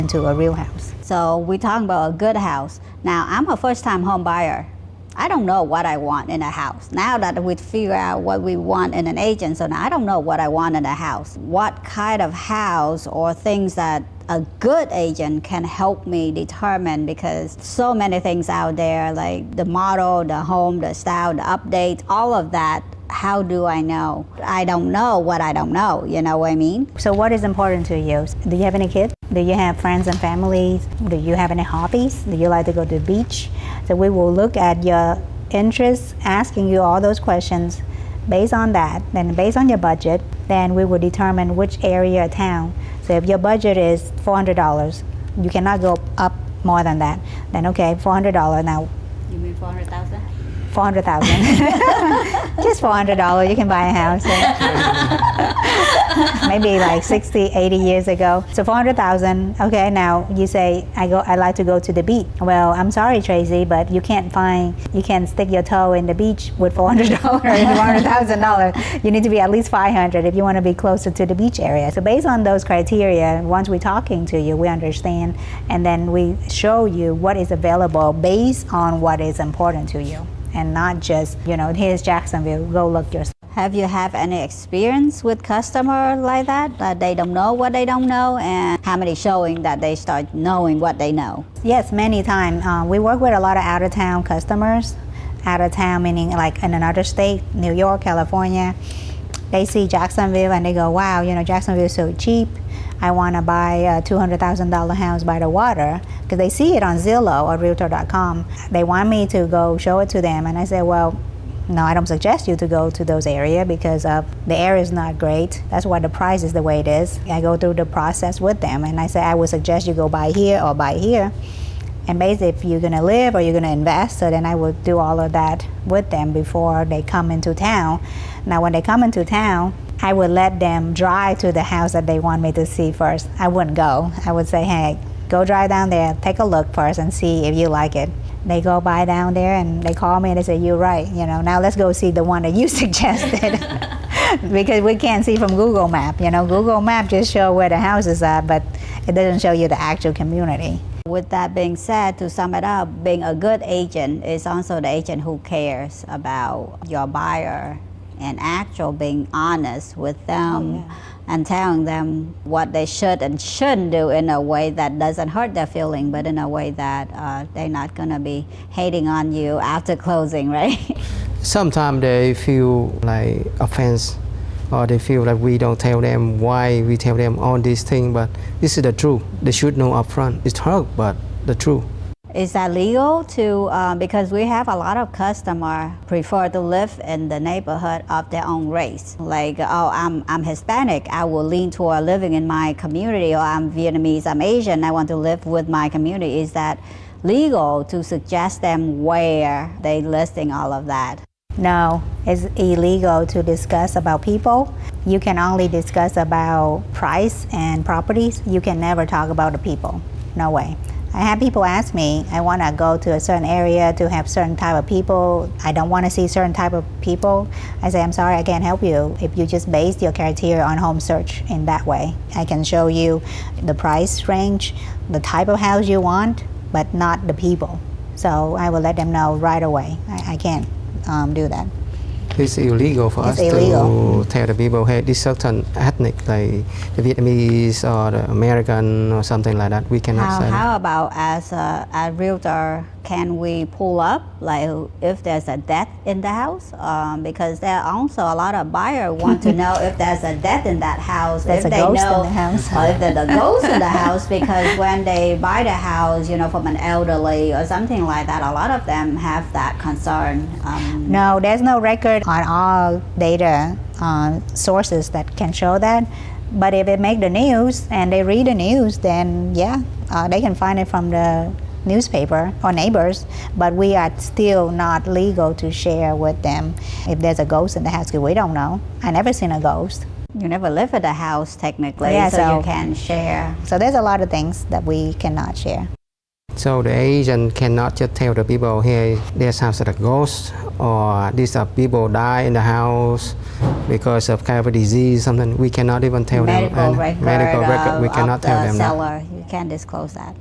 into a real house. So we're talking about a good house. Now, I'm a first-time home buyer. I don't know what I want in a house. Now that we figure out what we want in an agent, so now I don't know what I want in a house. What kind of house or things that a good agent can help me determine, because so many things out there, like the model, the home, the style, the updates, all of that. How do I know? I don't know what I don't know, you know what I mean? So what is important to you? Do you have any kids? Do you have friends and families? Do you have any hobbies? Do you like to go to the beach? So we will look at your interests, asking you all those questions. Based on that, then based on your budget, then we will determine which area of town. So if your budget is $400, you cannot go up more than that. Then okay, $400 now. You mean 400,000? 400,000. Just $400, you can buy a house. Maybe like 60, 80 years ago. So 400,000. Okay, now you say I like to go to the beach. Well, I'm sorry, Tracy, but you can't stick your toe in the beach with $400 $400,000. You need to be at least 500 if you want to be closer to the beach area. So based on those criteria, once we're talking to you, we understand, and then we show you what is available based on what is important to you. And not just, here's Jacksonville, go look yourself. Have you have any experience with customer like that they don't know what they don't know, and how many showing that they start knowing what they know? Yes, many times. We work with a lot of out-of-town customers. Out-of-town meaning like in another state, New York, California. They see Jacksonville and they go, wow, Jacksonville is so cheap. I want to buy a $200,000 house by the water, because they see it on Zillow or Realtor.com. They want me to go show it to them, and I say, well, no, I don't suggest you to go to those areas because the area is not great. That's why the price is the way it is. I go through the process with them, and I say, I would suggest you go buy here or buy here. And basically, if you're going to live or you're going to invest, so then I would do all of that with them before they come into town. Now, when they come into town, I would let them drive to the house that they want me to see first. I wouldn't go. I would say, hey, go drive down there, take a look first and see if you like it. They go by down there and they call me and they say, you're right, now let's go see the one that you suggested. Because we can't see from Google Map. Google Map just show where the houses are, but it doesn't show you the actual community. With that being said, to sum it up, being a good agent is also the agent who cares about your buyer and actually being honest with them and telling them what they should and shouldn't do in a way that doesn't hurt their feeling, but in a way that they're not going to be hating on you after closing, right? Sometimes they feel like offense, or they feel like we don't tell them why we tell them all these things, but this is the truth. They should know upfront. It's hard, but the truth. Is that legal to, because we have a lot of customers prefer to live in the neighborhood of their own race. Like, oh, I'm Hispanic, I will lean toward living in my community, or I'm Vietnamese, I'm Asian, I want to live with my community. Is that legal to suggest them where they listing all of that? No, it's illegal to discuss about people. You can only discuss about price and properties. You can never talk about the people. No way. I have people ask me, I want to go to a certain area to have certain type of people. I don't want to see certain type of people. I say, I'm sorry, I can't help you if you just base your criteria on home search in that way. I can show you the price range, the type of house you want, but not the people. So I will let them know right away. I can't do that. It's illegal for us to tell the people, hey, this certain ethnic, like the Vietnamese or the American or something like that. We cannot say that. How about as a realtor, can we pull up, like if there's a death in the house? Because there are also a lot of buyers want to know if there's a death in that house. There's if a they ghost know, in the house. Or if there's a ghost in the house, because when they buy the house, from an elderly or something like that, a lot of them have that concern. No, there's no record on all data sources that can show that. But if it make the news and they read the news, then they can find it from the newspaper or neighbors, but we are still not legal to share with them if there's a ghost in the house, because we don't know. I never seen a ghost. You never live at the house technically, so you can share. So there's a lot of things that we cannot share. So the agent cannot just tell the people, hey, this house is a ghost, or these are people die in the house because of kind of a disease, something. We cannot even tell Medical them. record, Medical record, we of cannot tell the them that. seller. You can't disclose that.